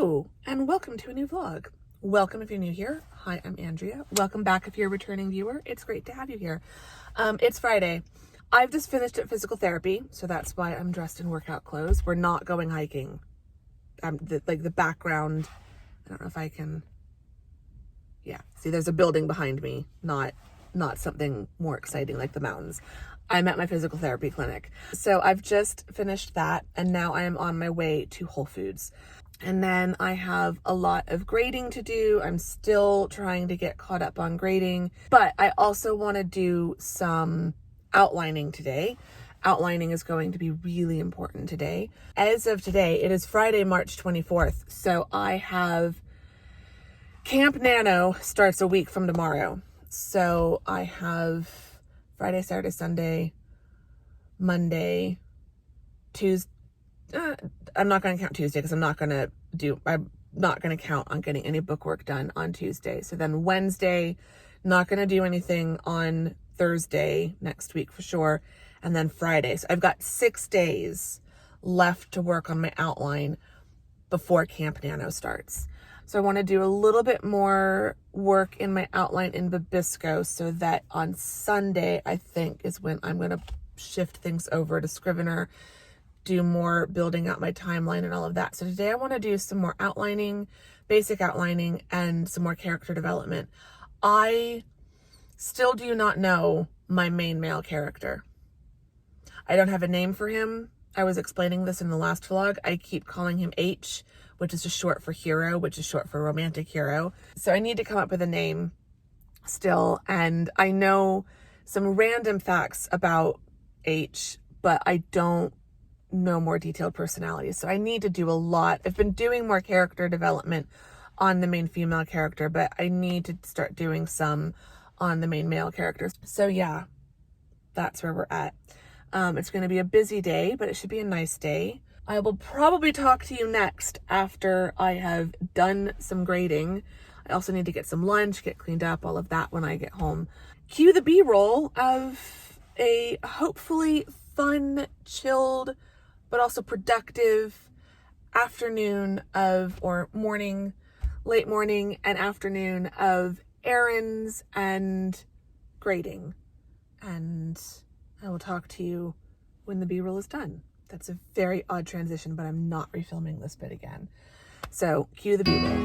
Hello, and welcome to a new vlog. Welcome if you're new here. Hi, I'm Andrea. Welcome back if you're a returning viewer. It's great to have you here. It's Friday. I've just finished at physical therapy, so that's why I'm dressed in workout clothes. We're not going hiking. The background, I don't know if I can, yeah. See, there's a building behind me, not something more exciting like the mountains. I'm at my physical therapy clinic. So I've just finished that, and now I am on my way to Whole Foods. And then I have a lot of grading to do. I'm still trying to get caught up on grading, but I also want to do some outlining today. Outlining is going to be really important today. As of today, it is Friday, March 24th. So I have Camp NaNo starts a week from tomorrow. So I have Friday, Saturday, Sunday, Monday, Tuesday. I'm not going to count Tuesday because I'm not going to count on getting any book work done on Tuesday. So then Wednesday, not going to do anything on Thursday next week for sure. And then Friday. So I've got 6 days left to work on my outline before Camp NaNo starts. So I want to do a little bit more work in my outline in Babisco so that on Sunday, I think, is when I'm going to shift things over to Scrivener, do more building out my timeline and all of that. So today I want to do some more outlining, basic outlining, and some more character development. I still do not know my main male character. I don't have a name for him. I was explaining this in the last vlog. I keep calling him H, which is just short for hero, which is short for romantic hero. So I need to come up with a name still. And I know some random facts about H, but I don't know more detailed personalities. So I need to do a lot. I've been doing more character development on the main female character, but I need to start doing some on the main male characters. So yeah, that's where we're at. It's going to be a busy day, but it should be a nice day. I will probably talk to you next after I have done some grading. I also need to get some lunch, get cleaned up, all of that when I get home. Cue the B-roll of a hopefully fun, chilled, but also productive afternoon or morning, late morning and afternoon of errands and grading. And I will talk to you when the B-roll is done. That's a very odd transition, but I'm not refilming this bit again. So cue the B-roll.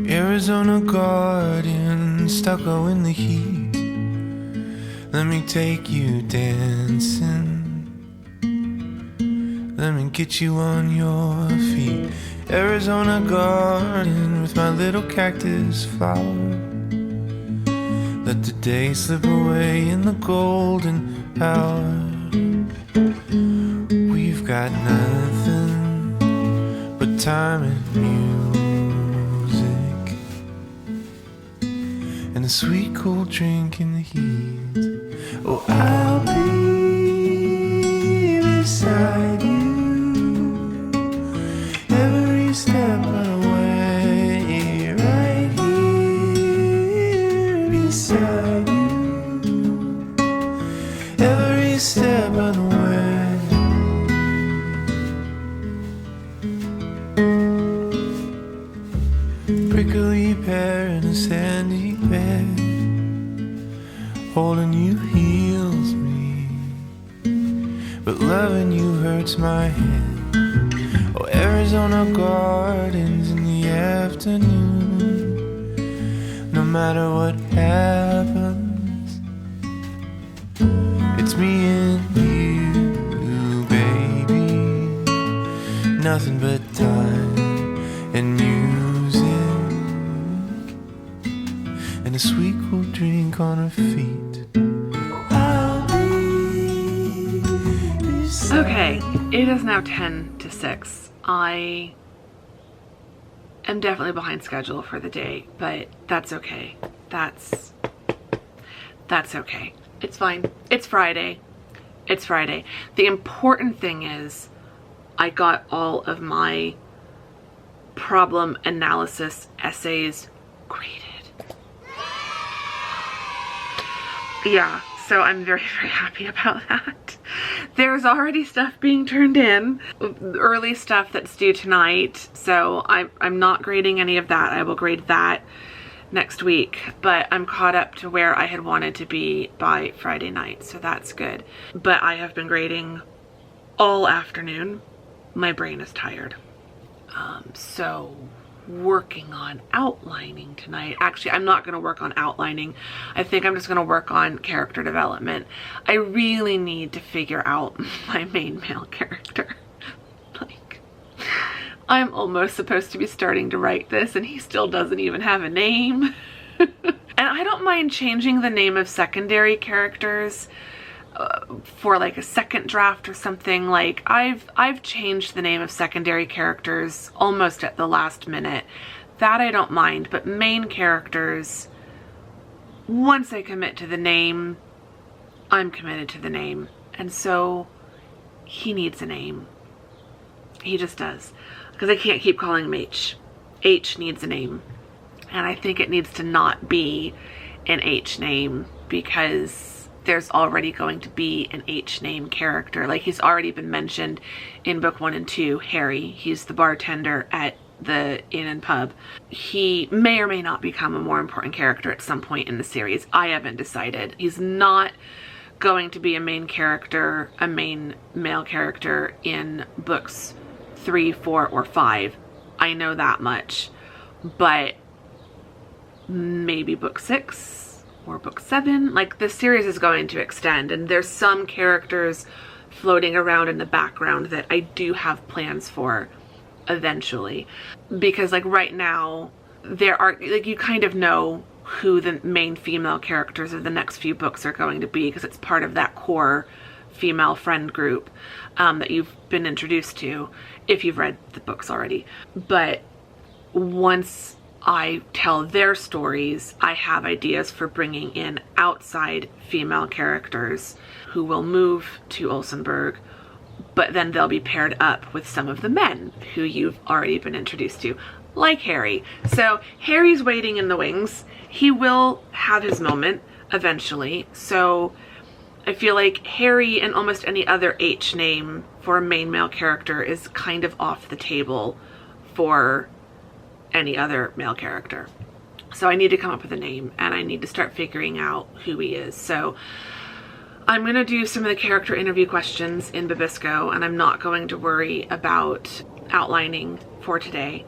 Arizona garden, stucco in the heat. Let me take you dancing. Let me get you on your feet. Arizona garden with my little cactus flower. Let the day slip away in the golden hour. We've got nothing but time and music, and a sweet cold drink in the heat. Oh, I'll be beside you every step of the way, right here beside you every step of the way. Prickly pear in a sandy bed, holding you heals me, but loving you hurts my head. Oh, Arizona gardens in the afternoon. No matter what happens, it's me and you, baby. Nothing but time and music, and a sweet cool drink on her feet. Okay, it is now 10 to 6. I am definitely behind schedule for the day, but that's okay. That's okay. It's fine. It's Friday. It's Friday. The important thing is I got all of my problem analysis essays graded. yeah, so I'm very, very happy about that. There's already stuff being turned in, early stuff that's due tonight, so I'm not grading any of that. I will grade that next week, but I'm caught up to where I had wanted to be by Friday night, so that's good. But I have been grading all afternoon. My brain is tired. So working on outlining tonight. Actually, I'm not going to work on outlining. I think I'm just going to work on character development. I really need to figure out my main male character. Like, I'm almost supposed to be starting to write this and he still doesn't even have a name. And I don't mind changing the name of secondary characters for like a second draft or something. Like I've changed the name of secondary characters almost at the last minute. That I don't mind, but main characters, once I commit to the name, I'm committed to the name. And so he needs a name. He just does. Because I can't keep calling him H. H needs a name. And I think it needs to not be an H name, because there's already going to be an H name character. Like, he's already been mentioned in book 1 and 2, Harry. He's the bartender at the inn and pub. He may or may not become a more important character at some point in the series. I haven't decided. He's not going to be a main character, a main male character in books 3, 4, or 5. I know that much. But maybe book 6 or book 7. Like, the series is going to extend, and there's some characters floating around in the background that I do have plans for eventually. Because like right now, there are, like, you kind of know who the main female characters of the next few books are going to be, because it's part of that core female friend group that you've been introduced to if you've read the books already. But once I tell their stories, I have ideas for bringing in outside female characters who will move to Olsenburg, but then they'll be paired up with some of the men who you've already been introduced to, like Harry. So Harry's waiting in the wings. He will have his moment eventually. So I feel like Harry and almost any other H name for a main male character is kind of off the table for any other male character. So I need to come up with a name, and I need to start figuring out who he is. So I'm going to do some of the character interview questions in Babisco, and I'm not going to worry about outlining for today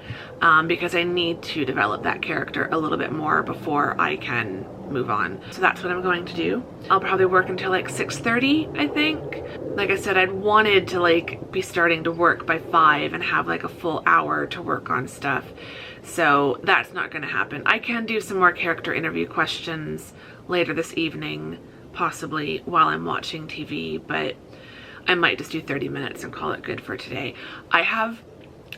because I need to develop that character a little bit more before I can move on. So that's what I'm going to do. I'll probably work until like 6:30, I think. Like I said, I'd wanted to like be starting to work by 5 and have like a full hour to work on stuff. So that's not going to happen. I can do some more character interview questions later this evening, possibly while I'm watching TV, but I might just do 30 minutes and call it good for today. I have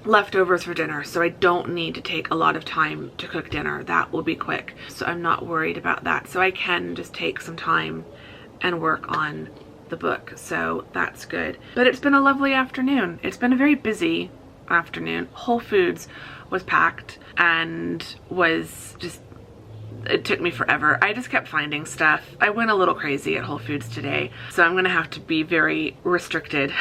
leftovers for dinner, so I don't need to take a lot of time to cook dinner. That will be quick, so I'm not worried about that. So I can just take some time and work on the book, so that's good. But it's been a lovely afternoon. It's been a very busy afternoon. Whole Foods was packed and was just, it took me forever. I just kept finding stuff. I went a little crazy at Whole Foods today, so I'm gonna have to be very restricted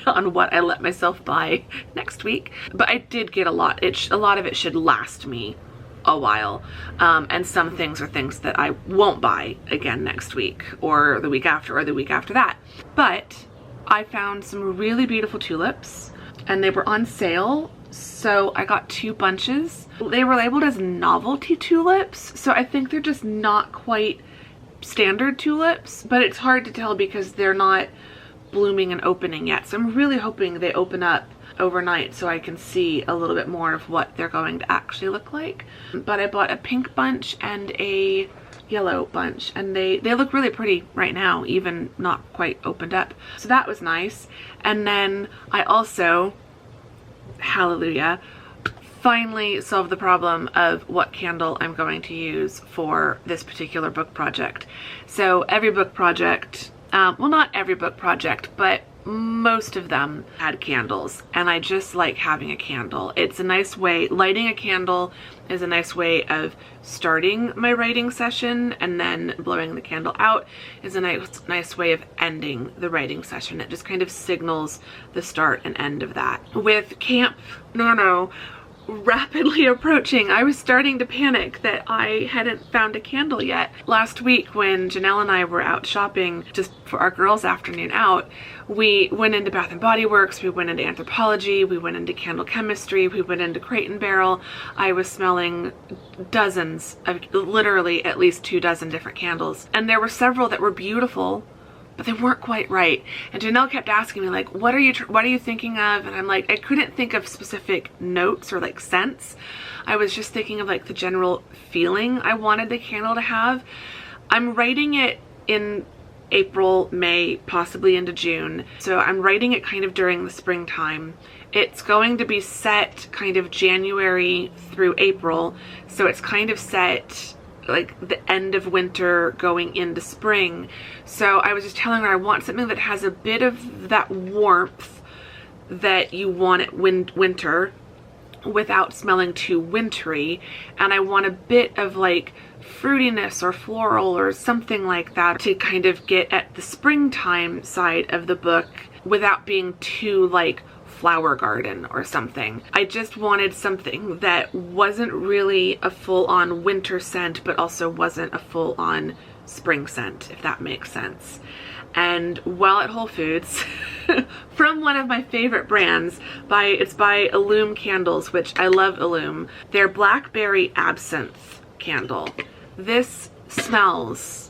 on what I let myself buy next week. But I did get a lot. A lot of it should last me a while, and some things are things that I won't buy again next week or the week after or the week after that. But I found some really beautiful tulips, and they were on sale, so I got 2 bunches. They were labeled as novelty tulips, so I think they're just not quite standard tulips, but it's hard to tell because they're not blooming and opening yet. So I'm really hoping they open up overnight so I can see a little bit more of what they're going to actually look like. But I bought a pink bunch and a yellow bunch, and they look really pretty right now, even not quite opened up. So that was nice. And then I also, hallelujah, finally solved the problem of what candle I'm going to use for this particular book project. So every book project, well, not every book project, but most of them had candles, and I just like having a candle. It's a nice way, lighting a candle is a nice way of starting my writing session, and then blowing the candle out is a nice way of ending the writing session. It just kind of signals the start and end of that. With Camp NaNo rapidly approaching, I was starting to panic that I hadn't found a candle yet. Last week when Janelle and I were out shopping just for our girls' afternoon out, we went into Bath and Body Works, we went into Anthropologie, we went into Candle Chemistry, we went into Crate and Barrel. I was smelling dozens of, literally at least 24 different candles, and there were several that were beautiful, but they weren't quite right. And Janelle kept asking me, like, what are you thinking of? And I'm like, I couldn't think of specific notes or like scents. I was just thinking of like the general feeling I wanted the candle to have. I'm writing it in April, May, possibly into June. So I'm writing it kind of during the springtime. It's going to be set kind of January through April. So it's kind of set like the end of winter going into spring. So I was just telling her I want something that has a bit of that warmth that you want at winter without smelling too wintry, and I want a bit of like fruitiness or floral or something like that to kind of get at the springtime side of the book without being too like flower garden or something. I just wanted something that wasn't really a full-on winter scent, but also wasn't a full-on spring scent, if that makes sense. And while at Whole Foods, from one of my favorite brands, it's by Illume Candles, which I love Illume, their Blackberry Absinthe candle. This smells,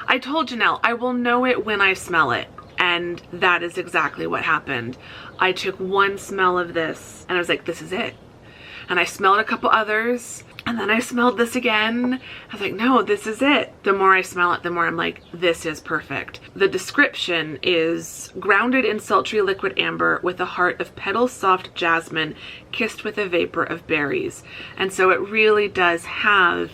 I told Janelle, I will know it when I smell it. And that is exactly what happened. I took one smell of this and I was like, this is it. And I smelled a couple others, and then I smelled this again. I was like, no, this is it. The more I smell it, the more I'm like, this is perfect. The description is grounded in sultry liquid amber with a heart of petal soft jasmine kissed with a vapor of berries. And so it really does have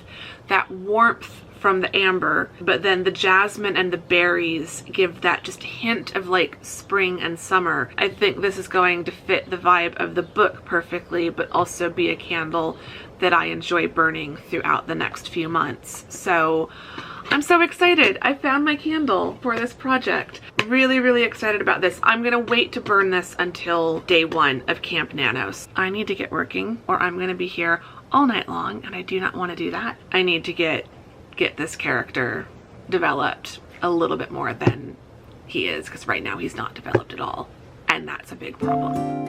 that warmth from the amber, but then the jasmine and the berries give that just hint of like spring and summer. I think this is going to fit the vibe of the book perfectly, but also be a candle that I enjoy burning throughout the next few months. So I'm so excited. I found my candle for this project. Really, really excited about this. I'm gonna wait to burn this until day one of Camp NaNo. I need to get working or I'm gonna be here all night long, and I do not want to do that. I need to get this character developed a little bit more than he is, because right now he's not developed at all, and that's a big problem.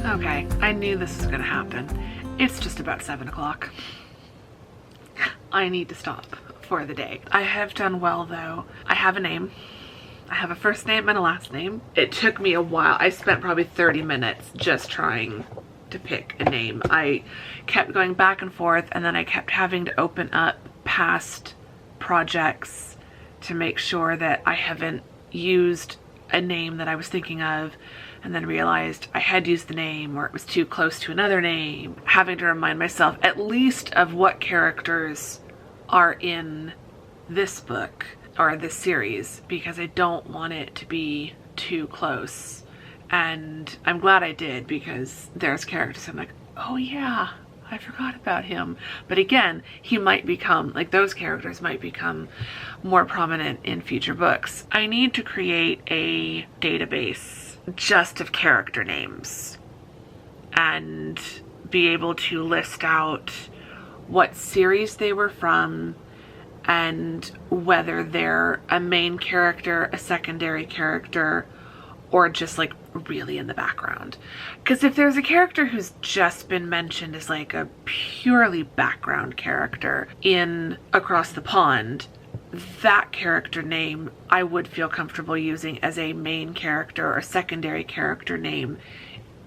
Okay, I knew this was gonna happen. It's just about 7 o'clock. I need to stop for the day. I have done well though. I have a name. I have a first name and a last name. It took me a while. I spent probably 30 minutes just trying to pick a name. I kept going back and forth, and then I kept having to open up past projects to make sure that I haven't used a name that I was thinking of, and then realized I had used the name or it was too close to another name. Having to remind myself at least of what characters are in this book or this series, because I don't want it to be too close. And I'm glad I did, because there's characters I'm like, oh yeah, I forgot about him. But again, he might become, like, those characters might become more prominent in future books. I need to create a database just of character names and be able to list out what series they were from and whether they're a main character, a secondary character, or just like really in the background. Because if there's a character who's just been mentioned as like a purely background character in Across the Pond, that character name I would feel comfortable using as a main character or secondary character name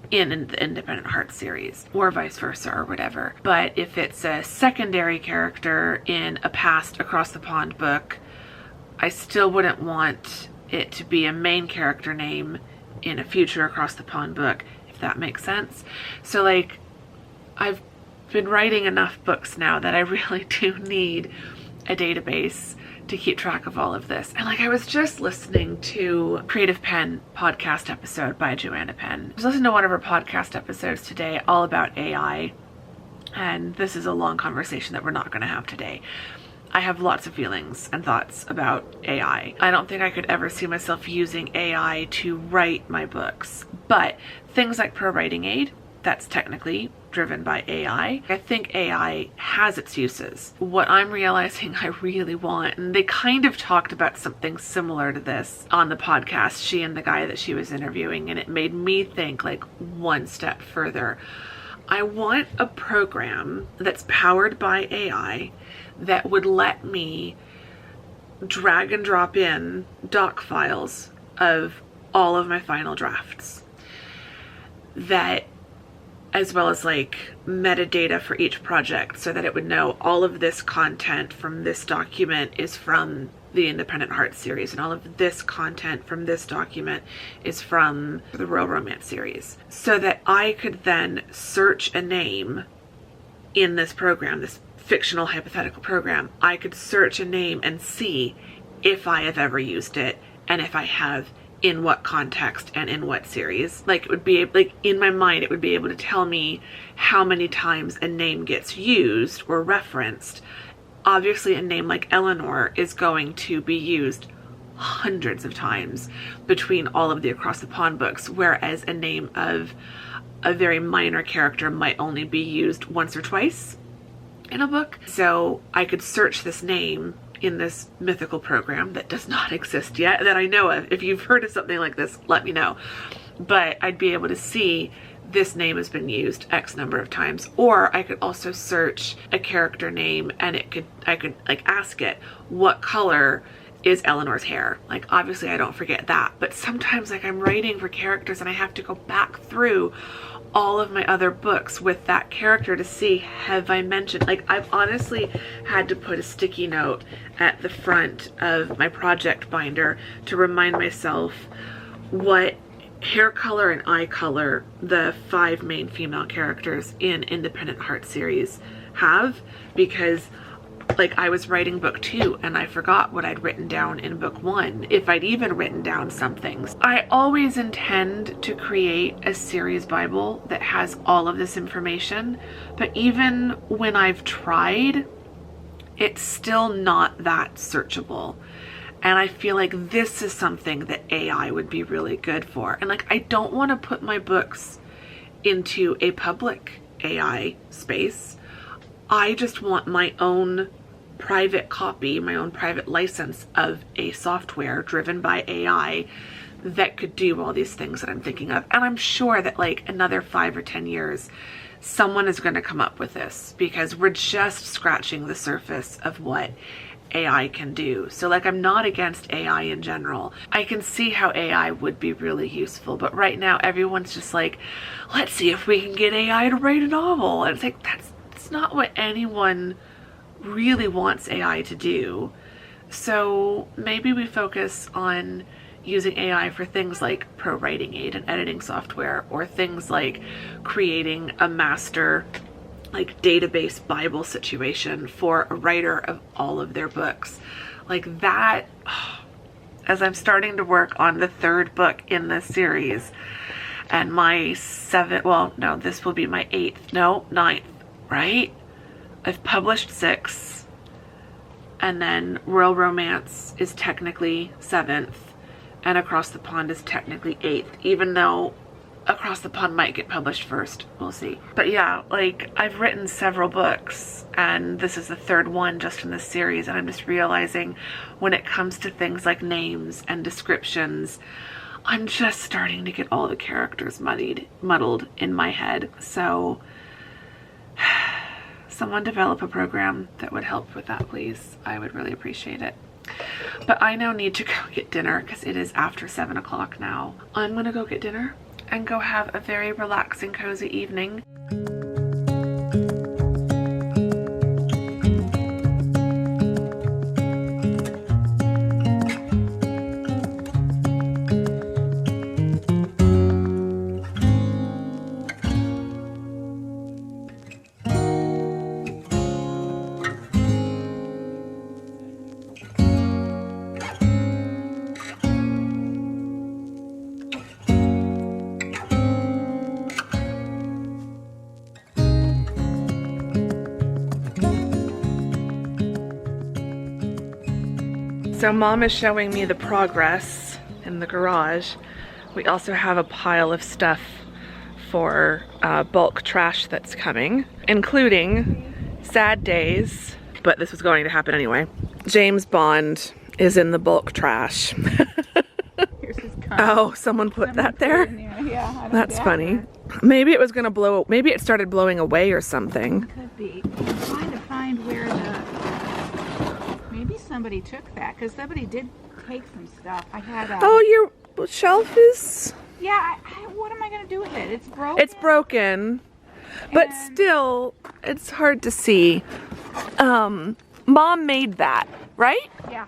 in the Independent Heart series, or vice versa, or whatever. But if it's a secondary character in a past Across the Pond book, I still wouldn't want it to be a main character name in a future Across the Pond book, if that makes sense. So like, I've been writing enough books now that I really do need a database to keep track of all of this. And like, I was just listening to Creative Pen podcast episode by Joanna Penn. I was listening to one of her podcast episodes today all about AI, and this is a long conversation that we're not going to have today. I have lots of feelings and thoughts about AI. I don't think I could ever see myself using AI to write my books, but things like Pro Writing Aid, that's technically driven by AI. I think AI has its uses. What I'm realizing I really want, and they kind of talked about something similar to this on the podcast, she and the guy that she was interviewing, and it made me think like one step further. I want a program that's powered by AI that would let me drag and drop in doc files of all of my final drafts, that as well as like metadata for each project, so that it would know all of this content from this document is from the Independent Heart series, and all of this content from this document is from the Royal Romance series, so that I could then search a name in this program, this fictional hypothetical program. I could search a name and see if I have ever used it, and if I have, in what context and in what series. Like, it would be like, in my mind, it would be able to tell me how many times a name gets used or referenced. Obviously, a name like Eleanor is going to be used hundreds of times between all of the Across the Pond books, whereas a name of a very minor character might only be used once or twice in a book. So I could search this name in this mythical program that does not exist yet, that I know of. If you've heard of something like this, let me know. But I'd be able to see this name has been used X number of times. Or I could also search a character name, and I could like ask it, what color is Eleanor's hair? Like, obviously I don't forget that, but sometimes like I'm writing for characters and I have to go back through all of my other books with that character to see, have I mentioned, like, I've honestly had to put a sticky note at the front of my project binder to remind myself what hair color and eye color the 5 main female characters in Independent Heart series have, because like, I was writing book 2 and I forgot what I'd written down in book 1, if I'd even written down some things. I always intend to create a series Bible that has all of this information, but even when I've tried, it's still not that searchable. And I feel like this is something that AI would be really good for. And like, I don't want to put my books into a public AI space. I just want my own private copy, my own private license of a software driven by AI that could do all these things that I'm thinking of. And I'm sure that like another 5 or 10 years, someone is going to come up with this, because we're just scratching the surface of what AI can do. So like, I'm not against AI in general. I can see how AI would be really useful, but right now everyone's just like, let's see if we can get AI to write a novel. And it's like, that's not what anyone really wants AI to do. So maybe we focus on using AI for things like Pro Writing Aid and editing software, or things like creating a master like database Bible situation for a writer of all of their books. Like that, as I'm starting to work on the 3rd book in this series, and my 7th, well, no, this will be my 9th right? I've published 6, and then Royal Romance is technically 7th, and Across the Pond is technically 8th, even though Across the Pond might get published first. We'll see. But yeah, like, I've written several books, and this is the 3rd one just in this series, and I'm just realizing when it comes to things like names and descriptions, I'm just starting to get all the characters muddled in my head. So someone develop a program that would help with that, please. I would really appreciate it. But I now need to go get dinner because it is after 7 o'clock now. I'm gonna go get dinner and go have a very relaxing, cozy evening. So Mom is showing me the progress in the garage. We also have a pile of stuff for bulk trash that's coming, including Sad Days, but this was going to happen anyway. James Bond is in the bulk trash. Here's his Oh, someone put that there? Yeah, I don't That's doubt funny. it. Maybe it was gonna blow, maybe it started blowing away or something. Could be. I'm trying to find where maybe somebody took that, because somebody did take some stuff. I had Oh, your shelf is... yeah, what am I going to do with it? It's broken. It's broken, but And- still, it's hard to see. Mom made that, right? Yeah.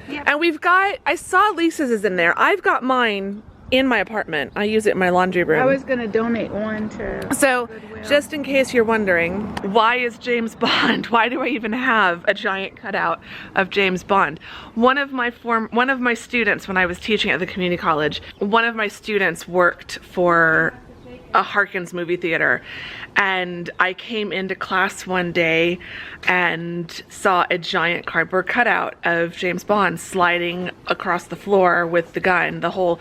Yep. And we've got, I saw Lisa's is in there. I've got mine in my apartment. I use it in my laundry room. I was going to donate one to So, Goodwill. just in case you're wondering, why is James Bond? Why do I even have a giant cutout of James Bond? One of my students, when I was teaching at the community college, one of my students worked for a Harkins movie theater, and I came into class one day and saw a giant cardboard cutout of James Bond sliding across the floor with the gun. The whole,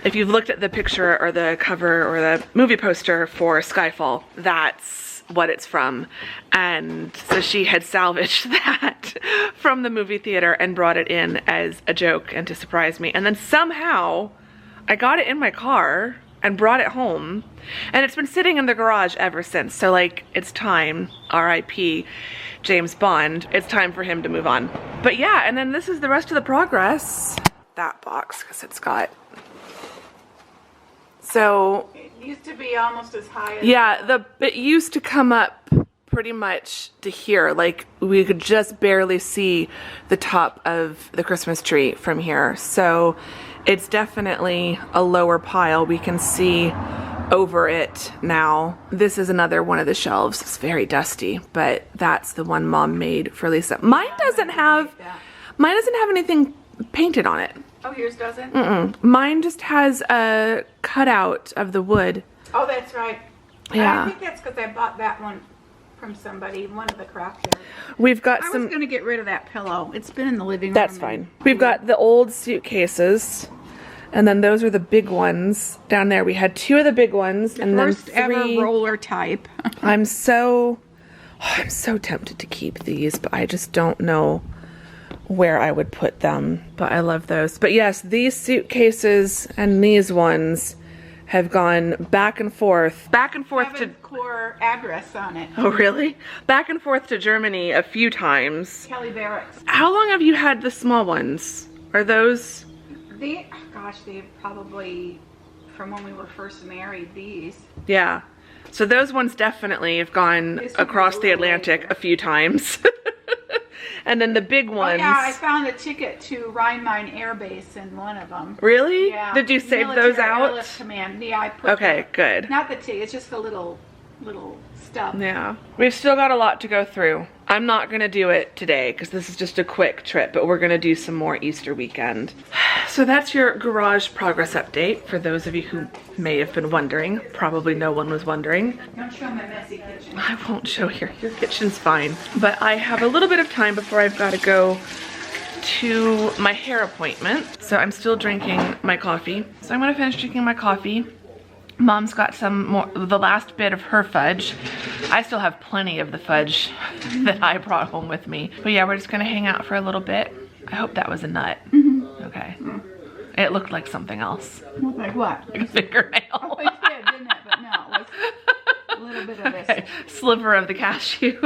if you've looked at the picture or the cover or the movie poster for Skyfall, that's what it's from. And so she had salvaged that from the movie theater and brought it in as a joke and to surprise me. And then somehow I got it in my car and brought it home, and it's been sitting in the garage ever since. So like, it's time, R.I.P. James Bond, it's time for him to move on. But yeah, and then this is the rest of the progress. That box, because it's got, so It used to be almost as high as... yeah, it used to come up pretty much to here. Like, we could just barely see the top of the Christmas tree from here. So it's definitely a lower pile. We can see over it now. This is another one of the shelves. It's very dusty, but that's the one Mom made for Lisa. Mine doesn't have anything painted on it. Oh, yours doesn't? Mm-mm. Mine just has a cutout of the wood. Oh, that's right. Yeah. I think that's because I bought that one from somebody, one of the craft shows. We've got I some... was going to get rid of that pillow. It's been in the living room. That's fine. We've got the old suitcases, and then those are the big ones. Down there we had 2 of the big ones, and then First ever 3. roller type. I'm so tempted to keep these, but I just don't know where I would put them. But I love those. But yes, these suitcases and these ones have gone back and forth to... core address on it. Oh, really? Back and forth to Germany a few times. Kelly Barracks. How long have you had the small ones? Are those... They probably, from when we were first married, these. Yeah. So those ones definitely have gone This one across was a the little Atlantic later. a few times. And then the big ones. Oh yeah, I found a ticket to Rhein-Main Air Base in one of them. Really? Yeah. Did you save Military those out? Airlift Command. Yeah, I put Okay, good. not the ticket, it's just the little stub. Yeah. We've still got a lot to go through. I'm not going to do it today because this is just a quick trip, but we're going to do some more Easter weekend. So that's your garage progress update for those of you who may have been wondering. Probably no one was wondering. Don't show my messy kitchen. I won't show your kitchen's fine. But I have a little bit of time before I've got to go to my hair appointment. So I'm still drinking my coffee. So I'm gonna finish drinking my coffee. Mom's got some more, the last bit of her fudge. I still have plenty of the fudge that I brought home with me. But yeah, we're just gonna hang out for a little bit. I hope that was a nut. Okay. It looked like something else. Looked like what? Like a fingernail. Oh, it did, didn't it? But no, it was a little bit of this. Okay. Sliver of the cashew.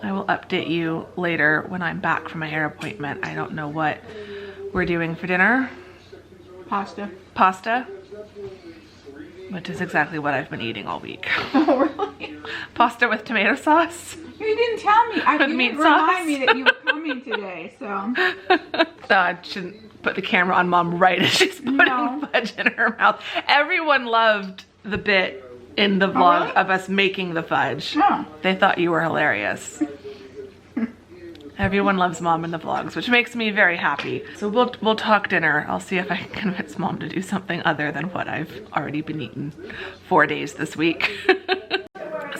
I will update you later when I'm back from my hair appointment. I don't know what we're doing for dinner. Pasta. Pasta. Which is exactly what I've been eating all week. Oh, really? Pasta with tomato sauce. You didn't tell me. You With didn't meat remind sauce. me that you were coming today, so. I shouldn't put the camera on Mom right as she's putting fudge in her mouth. Everyone loved the bit in the vlog really? of us making the fudge. Oh. They thought you were hilarious. Everyone loves Mom in the vlogs, which makes me very happy. So we'll talk dinner. I'll see if I can convince Mom to do something other than what I've already been eating 4 days this week.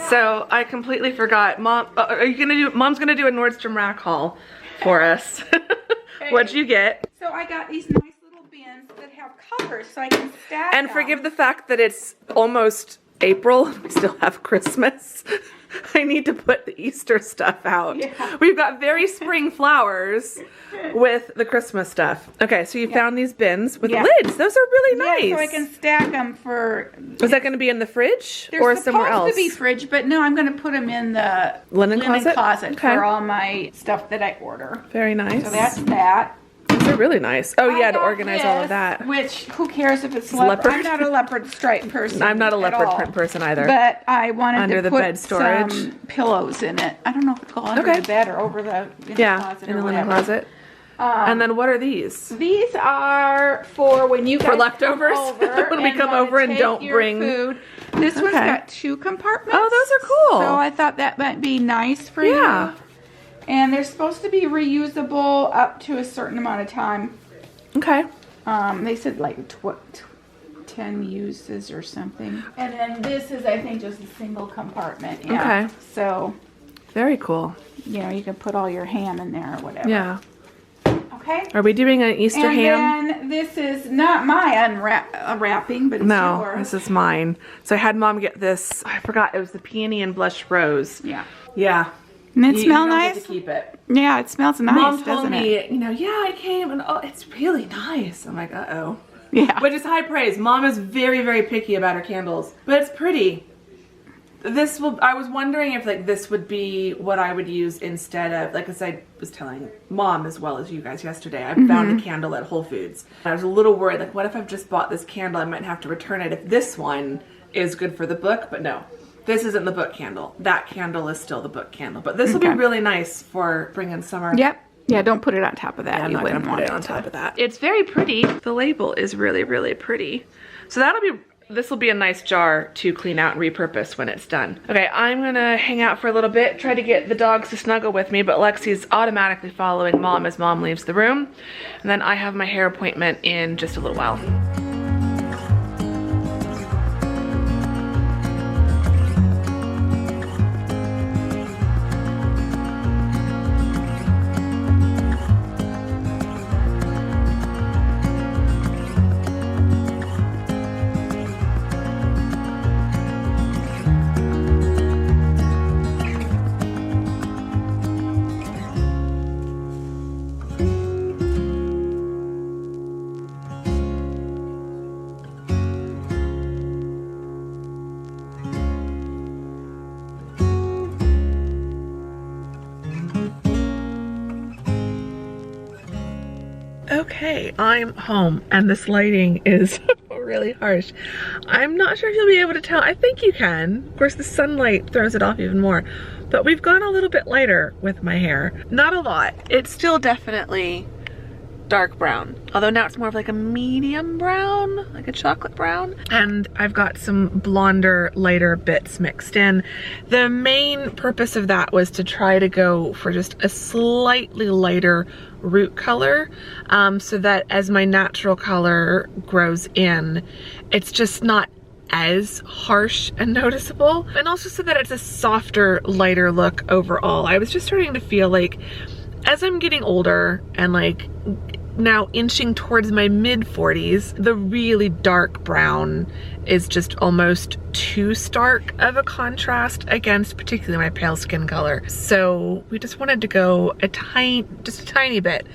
So I completely forgot. Mom, Mom's gonna do a Nordstrom Rack haul for us. What'd you get? So I got these nice little bins that have covers so I can stack And them. forgive the fact that it's almost April. We still have Christmas. I need to put the Easter stuff out. Yeah. We've got very spring flowers with the Christmas stuff. Okay, so you found these bins with lids. Those are really nice. Yeah, so I can stack them for... Is that going to be in the fridge They're or somewhere else? supposed to be fridge, but no, I'm going to put them in the Linen closet? for all my stuff that I order. Very nice. So that's that. These are really nice. Oh yeah, I to got organize all of this, that. Which, who cares if it's leopard. I'm not a leopard stripe person. I'm not a at leopard all. print person either. But I wanted Under to the put bed storage. some pillows in it. I don't know if it's called under Okay. the bed or over the closet in or the linen whatever. closet. And then what are these? These are for when you guys For leftovers? come over When we and come wanna over and take don't your bring- food. This one's Okay. got 2 compartments. Oh, those are cool. So I thought that might be nice for Yeah. you. And they're supposed to be reusable up to a certain amount of time. Okay. They said like 10 uses or something. And then this is, I think, just a single compartment. Yeah. Okay. So, Very cool. you know, you can put all your ham in there or whatever. Yeah. Okay. Are we doing an Easter And ham? then this is not my unwrapping, but it's No, yours. this is mine. So I had Mom get this. I forgot. It was the peony and blush rose. Yeah. Yeah. And it You smells don't get nice. to keep it. Yeah, it smells nice, Mom told doesn't me, it? you know, yeah, I came and oh, it's really nice. I'm like, uh-oh. Yeah. Which is high praise. Mom is very, very picky about her candles, but it's pretty. I was wondering if like this would be what I would use instead of, like, as I was telling Mom as well as you guys yesterday, I found a candle at Whole Foods. And I was a little worried, like, what if I've just bought this candle? I might have to return it if this one is good for the book, but no. This isn't the book candle. That candle is still the book candle. But this will be really nice for spring and summer. Yep. Yeah, don't put it on top of that. I'm You not going wouldn't to put it want on top of that. It's very pretty. The label is really, really pretty. So this will be a nice jar to clean out and repurpose when it's done. Okay, I'm gonna hang out for a little bit, try to get the dogs to snuggle with me, but Lexi's automatically following Mom as Mom leaves the room. And then I have my hair appointment in just a little while. Okay, I'm home and this lighting is really harsh. I'm not sure if you'll be able to tell. I think you can. Of course, the sunlight throws it off even more. But we've gone a little bit lighter with my hair. Not a lot. It's still definitely dark brown, although now it's more of like a medium brown, like a chocolate brown. And I've got some blonder, lighter bits mixed in. The main purpose of that was to try to go for just a slightly lighter root color, so that as my natural color grows in, it's just not as harsh and noticeable, and also so that it's a softer, lighter look overall. I was just starting to feel like as I'm getting older and like now inching towards my mid 40s, the really dark brown is just almost too stark of a contrast against particularly my pale skin color. So we just wanted to go just a tiny bit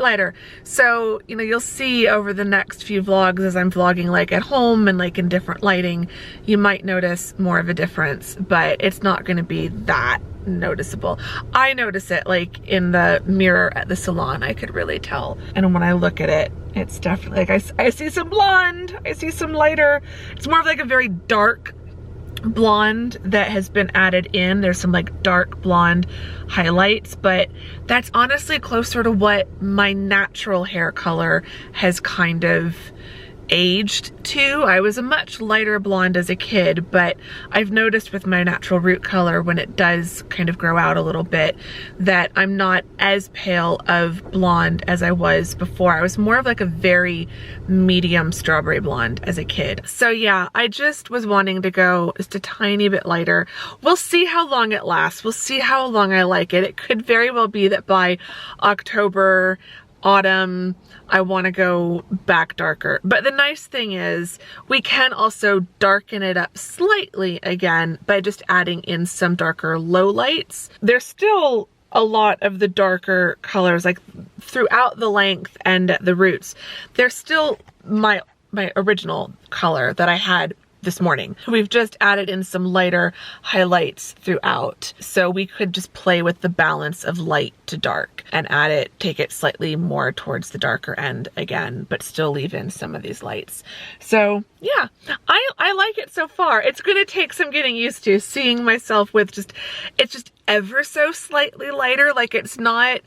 lighter. So, you know, you'll see over the next few vlogs as I'm vlogging like at home and like in different lighting, you might notice more of a difference, but it's not gonna be that noticeable. I notice it like in the mirror at the salon. I could really tell. And when I look at it, it's definitely like I see some blonde, I see some lighter. It's more of like a very dark blonde that has been added in. There's some like dark blonde highlights, but that's honestly closer to what my natural hair color has kind of aged to. I was a much lighter blonde as a kid, but I've noticed with my natural root color, when it does kind of grow out a little bit, that I'm not as pale of blonde as I was before. I was more of like a very medium strawberry blonde as a kid. So yeah, I just was wanting to go just a tiny bit lighter. We'll see how long it lasts. We'll see how long I like it. It could very well be that by October, autumn, I want to go back darker. But the nice thing is we can also darken it up slightly again by just adding in some darker low lights. There's still a lot of the darker colors like throughout the length and at the roots. There's still my original color that I had this morning. We've just added in some lighter highlights throughout. So we could just play with the balance of light to dark and take it slightly more towards the darker end again, but still leave in some of these lights. So yeah, I like it so far. It's gonna take some getting used to seeing myself with it's just ever so slightly lighter. Like it's not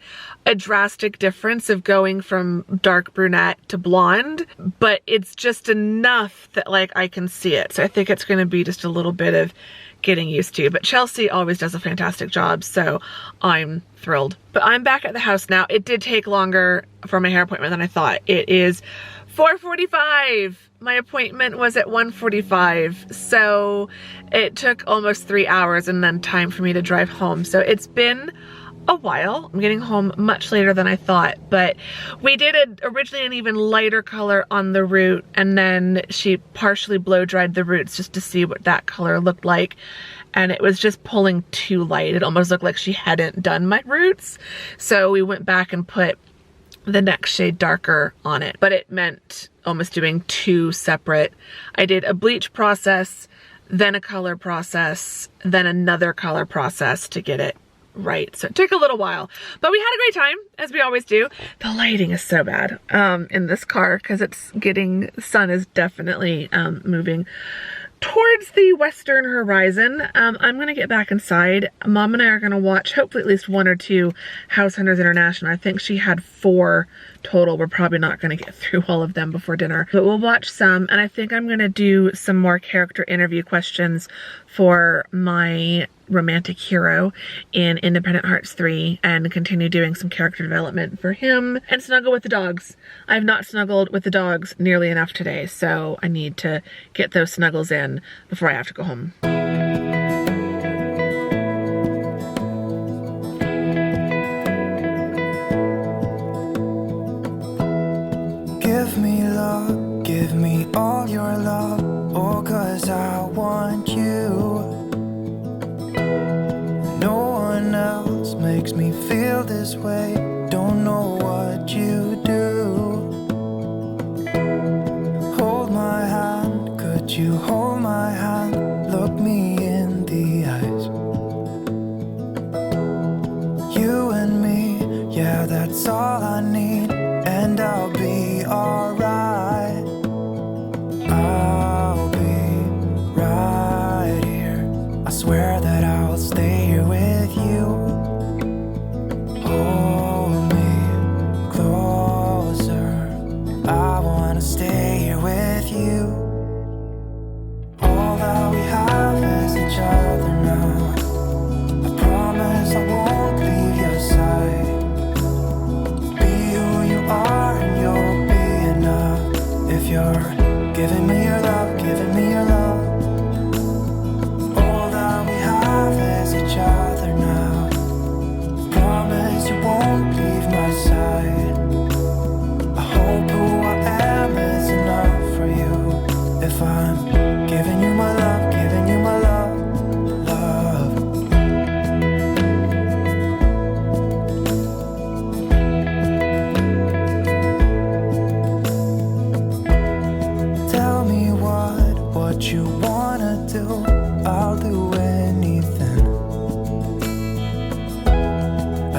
a drastic difference of going from dark brunette to blonde, but it's just enough that like I can see it. So I think it's gonna be just a little bit of getting used to, but Chelsea always does a fantastic job, so I'm thrilled. But I'm back at the house now. It did take longer for my hair appointment than I thought. It is 4:45. My appointment was at 1:45, so it took almost 3 hours and then time for me to drive home. So it's been a while. I'm getting home much later than I thought, but we did originally an even lighter color on the root, and then she partially blow dried the roots just to see what that color looked like, and it was just pulling too light. It almost looked like she hadn't done my roots, so we went back and put the next shade darker on it, but it meant almost doing two separate. I did a bleach process, then a color process, then another color process to get it right. So it took a little while, but we had a great time, as we always do. The lighting is so bad in this car because the sun is definitely moving towards the western horizon. I'm gonna get back inside. Mom and I are gonna watch hopefully at least one or two House Hunters International. I think she had 4 total. We're probably not gonna get through all of them before dinner, but we'll watch some, and I think I'm gonna do some more character interview questions for my romantic hero in Independent Hearts 3 and continue doing some character development for him and snuggle with the dogs. I've not snuggled with the dogs nearly enough today, so I need to get those snuggles in before I have to go home. Give me love, give me all your love, oh, 'cause I want you. No one else makes me feel this way, don't know what you do. Hold my hand, could you hold my hand, look me in the eyes. You and me, yeah, that's all I need, and I'll be alright. I'll be right here, I swear that I'll stay here with you. Hold me close.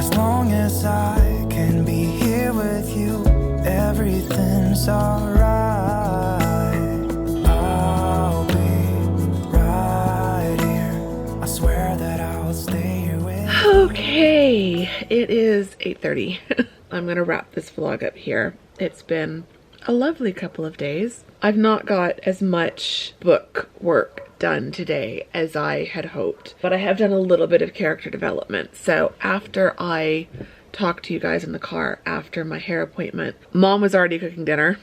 As long as I can be here with you, everything's alright. I'll be right here. I swear that I'll stay here with you. Okay, it is 8:30. I'm gonna wrap this vlog up here. It's been a lovely couple of days. I've not got as much book work done today as I had hoped, but I have done a little bit of character development. So after I talked to you guys in the car after my hair appointment, Mom was already cooking dinner.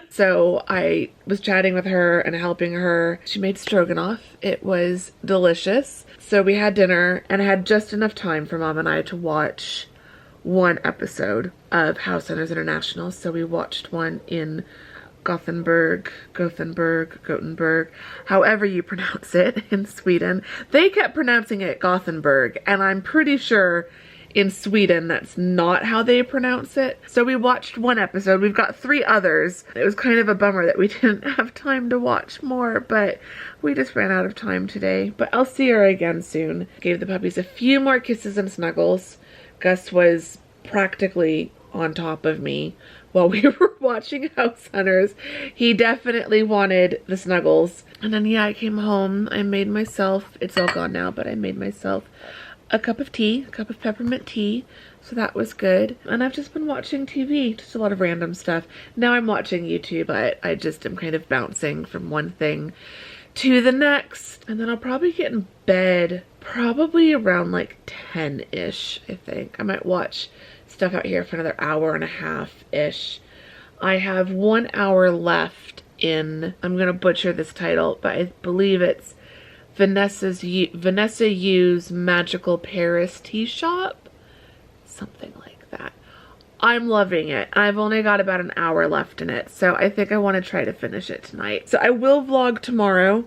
So I was chatting with her and helping her. She made stroganoff. It was delicious. So we had dinner, and I had just enough time for Mom and I to watch one episode of House Hunters International. So we watched one in Gothenburg, however you pronounce it, in Sweden. They kept pronouncing it Gothenburg, and I'm pretty sure in Sweden that's not how they pronounce it. So we watched one episode. We've got 3 others. It was kind of a bummer that we didn't have time to watch more, but we just ran out of time today. But I'll see her again soon. Gave the puppies a few more kisses and snuggles. Gus was practically on top of me while we were watching House Hunters. He definitely wanted the snuggles. And then yeah, I came home. I made myself, it's all gone now, but I made myself a cup of tea, a cup of peppermint tea. So that was good. And I've just been watching TV, just a lot of random stuff. Now I'm watching YouTube, but I just am kind of bouncing from one thing to the next. And then I'll probably get in bed probably around like 10-ish, I think. I might watch stuff out here for another hour and a half-ish. I have 1 hour left in, I'm gonna butcher this title, but I believe it's Vanessa Yu's Magical Paris Tea Shop, something like that. I'm loving it. I've only got about an hour left in it, so I think I want to try to finish it tonight. So I will vlog tomorrow.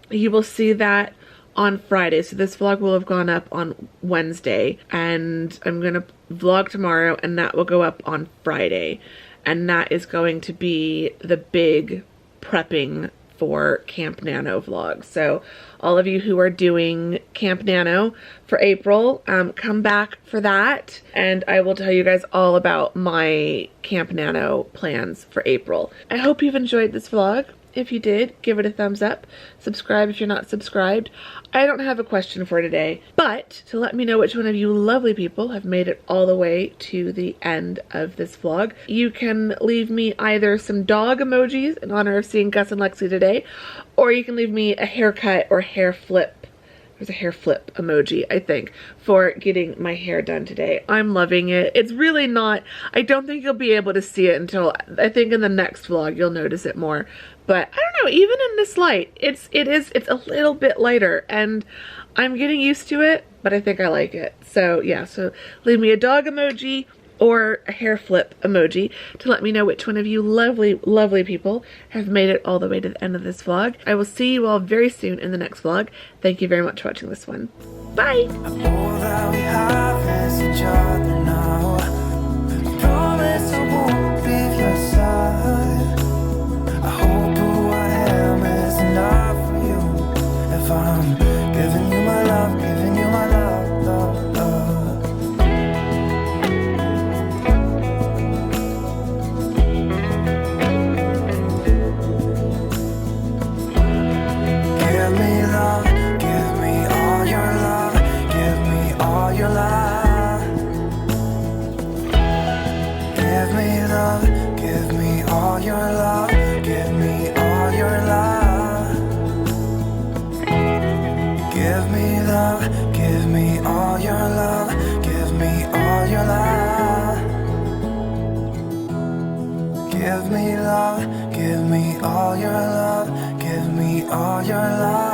You will see that on Friday. So this vlog will have gone up on Wednesday, and I'm gonna vlog tomorrow, and that will go up on Friday. And that is going to be the big prepping for Camp NaNo vlog. So all of you who are doing Camp NaNo for April, come back for that, and I will tell you guys all about my Camp NaNo plans for April. I hope you've enjoyed this vlog. If you did, give it a thumbs up. Subscribe if you're not subscribed. I don't have a question for today, but to let me know which one of you lovely people have made it all the way to the end of this vlog, you can leave me either some dog emojis in honor of seeing Gus and Lexi today, or you can leave me a haircut or hair flip. There's a hair flip emoji, I think, for getting my hair done today. I'm loving it. It's really not, I don't think you'll be able to see it until, I think in the next vlog you'll notice it more. But I don't know, even in this light, it's a little bit lighter, and I'm getting used to it, but I think I like it. So yeah, so leave me a dog emoji or a hair flip emoji to let me know which one of you lovely, lovely people have made it all the way to the end of this vlog. I will see you all very soon in the next vlog. Thank you very much for watching this one. Bye! All that we have is each other now. I promise I won't leave your side. I hope who I am is enough for you. If I'm giving you my love, giving you my love, love, love. Give me love, give me all your love, give me all your love. Give me love, give me all your love, give me all your love. Give me love, give me all your love, give me all your love. Give me love, give me all your love, give me all your love.